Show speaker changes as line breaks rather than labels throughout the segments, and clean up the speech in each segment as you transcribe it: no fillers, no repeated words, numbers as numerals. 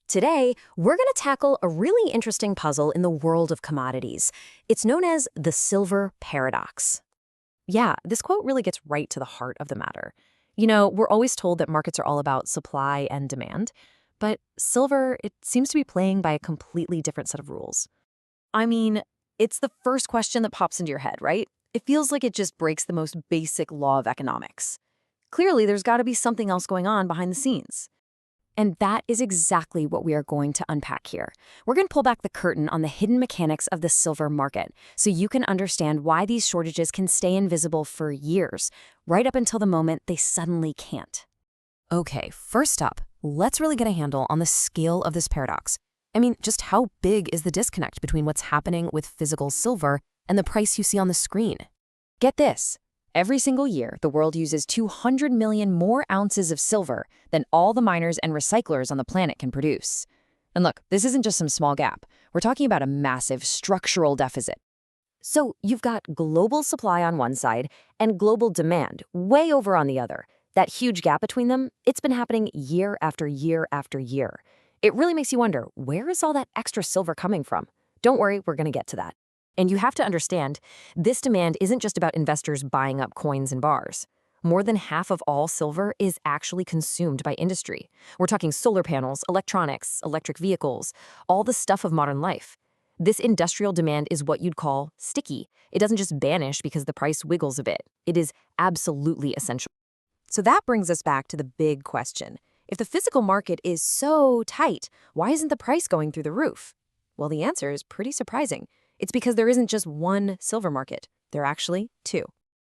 Today, we're going to tackle a really interesting puzzle in the world of commodities. It's known as the silver paradox. Yeah, this quote really gets right to the heart of the matter. We're always told that markets are all about supply and demand, but silver, it seems to be playing by a completely different set of rules. I mean, it's the first question that pops into your head, right? It feels like it just breaks the most basic law of economics. Clearly, there's got to be something else going on behind the scenes. And that is exactly what we are going to unpack here. We're going to pull back the curtain on the hidden mechanics of the silver market so you can understand why these shortages can stay invisible for years, right up until the moment they suddenly can't. Okay, first up, let's really get a handle on the scale of this paradox. I mean, just how big is the disconnect between what's happening with physical silver and the price you see on the screen? Get this. Every single year, the world uses 200 million more ounces of silver than all the miners and recyclers on the planet can produce. And look, this isn't just some small gap. We're talking about a massive structural deficit. So you've got global supply on one side and global demand way over on the other. That huge gap between them, it's been happening year after year after year. It really makes you wonder, where is all that extra silver coming from? Don't worry, we're going to get to that. And you have to understand, this demand isn't just about investors buying up coins and bars. More than half of all silver is actually consumed by industry. We're talking solar panels, electronics, electric vehicles, all the stuff of modern life. This industrial demand is what you'd call sticky. It doesn't just vanish because the price wiggles a bit. It is absolutely essential. So that brings us back to the big question. If the physical market is so tight, why isn't the price going through the roof? Well, the answer is pretty surprising. It's because there isn't just one silver market. There are actually two.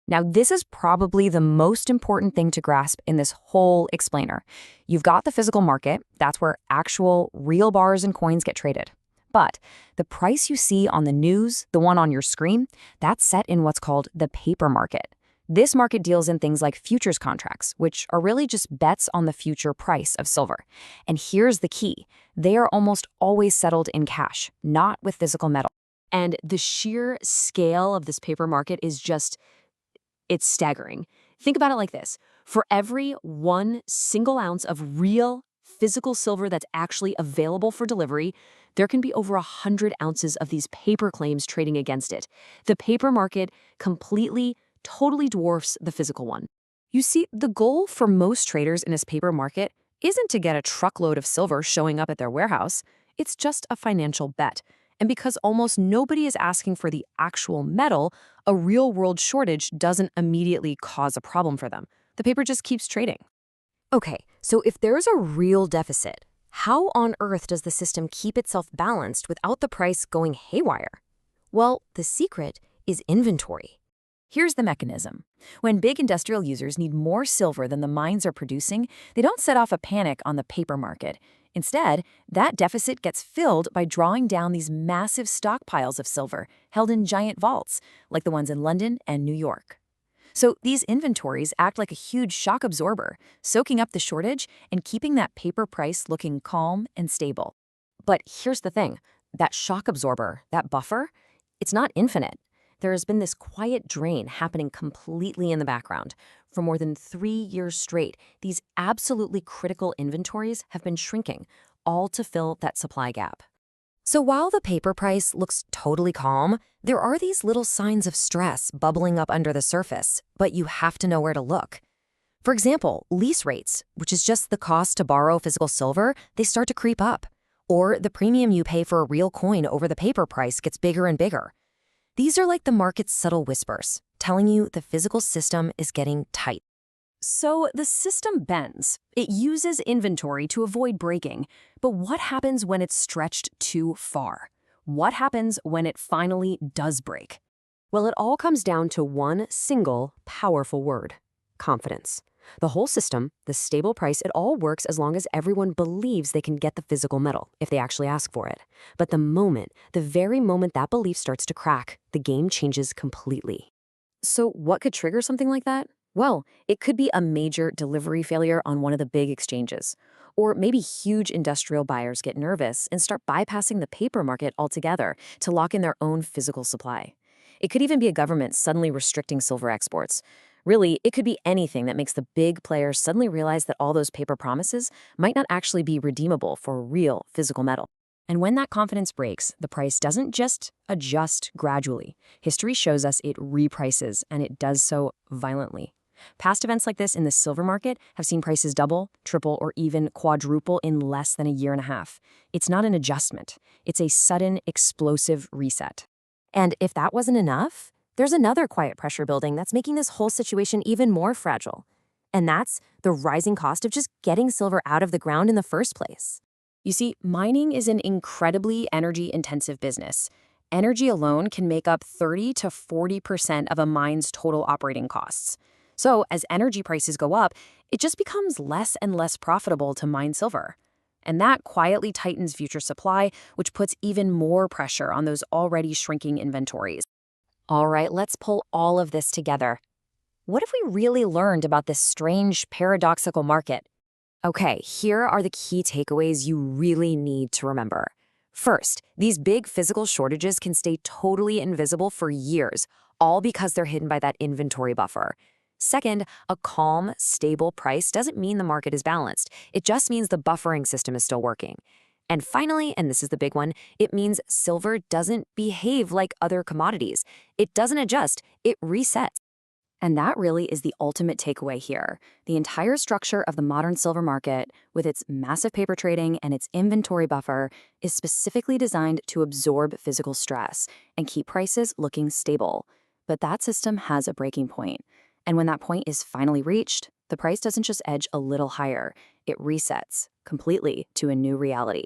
Now, this is probably the most important thing to grasp in this whole explainer. You've got the physical market. That's where actual, real bars and coins get traded. But the price you see on the news, the one on your screen, that's set in what's called the paper market. This market deals in things like futures contracts, which are really just bets on the future price of silver. And here's the key. They are almost always settled in cash, not with physical metal. And the sheer scale of this paper market is it's staggering. Think about it like this. For every one single ounce of real physical silver that's actually available for delivery, there can be over 100 ounces of these paper claims trading against it. The paper market totally dwarfs the physical one. You see, the goal for most traders in this paper market isn't to get a truckload of silver showing up at their warehouse. It's just a financial bet. And because almost nobody is asking for the actual metal, a real-world shortage doesn't immediately cause a problem for them. The paper just keeps trading. Okay, so if there's a real deficit, how on earth does the system keep itself balanced without the price going haywire? Well, the secret is inventory. Here's the mechanism. When big industrial users need more silver than the mines are producing, they don't set off a panic on the paper market. Instead, that deficit gets filled by drawing down these massive stockpiles of silver held in giant vaults, like the ones in London and New York. So these inventories act like a huge shock absorber, soaking up the shortage and keeping that paper price looking calm and stable. But here's the thing. That shock absorber, that buffer, it's not infinite. There has been this quiet drain happening completely in the background. For more than 3 years straight, these absolutely critical inventories have been shrinking, all to fill that supply gap. So while the paper price looks totally calm, there are these little signs of stress bubbling up under the surface, but you have to know where to look. For example, lease rates, which is just the cost to borrow physical silver, they start to creep up. Or the premium you pay for a real coin over the paper price gets bigger and bigger. These are like the market's subtle whispers, telling you the physical system is getting tight. So the system bends. It uses inventory to avoid breaking. But what happens when it's stretched too far? What happens when it finally does break? Well, it all comes down to one single, powerful word: confidence. The whole system, the stable price, it all works as long as everyone believes they can get the physical metal, if they actually ask for it. But the very moment that belief starts to crack, the game changes completely. So what could trigger something like that? Well, it could be a major delivery failure on one of the big exchanges. Or maybe huge industrial buyers get nervous and start bypassing the paper market altogether to lock in their own physical supply. It could even be a government suddenly restricting silver exports. Really, it could be anything that makes the big players suddenly realize that all those paper promises might not actually be redeemable for real physical metal. And when that confidence breaks, the price doesn't just adjust gradually. History shows us it reprices, and it does so violently. Past events like this in the silver market have seen prices double, triple, or even quadruple in less than a year and a half. It's not an adjustment. It's a sudden, explosive reset. And if that wasn't enough, there's another quiet pressure building that's making this whole situation even more fragile. And that's the rising cost of just getting silver out of the ground in the first place. You see, mining is an incredibly energy-intensive business. Energy alone can make up 30 to 40% of a mine's total operating costs. So as energy prices go up, it just becomes less and less profitable to mine silver. And that quietly tightens future supply, which puts even more pressure on those already shrinking inventories. All right, let's pull all of this together. What have we really learned about this strange, paradoxical market? Okay, here are the key takeaways you really need to remember. First, these big physical shortages can stay totally invisible for years, all because they're hidden by that inventory buffer. Second, a calm, stable price doesn't mean the market is balanced. It just means the buffering system is still working. And finally, and this is the big one, it means silver doesn't behave like other commodities. It doesn't adjust, it resets. And that really is the ultimate takeaway here. The entire structure of the modern silver market, with its massive paper trading and its inventory buffer, is specifically designed to absorb physical stress and keep prices looking stable. But that system has a breaking point. And when that point is finally reached, the price doesn't just edge a little higher, it resets completely to a new reality.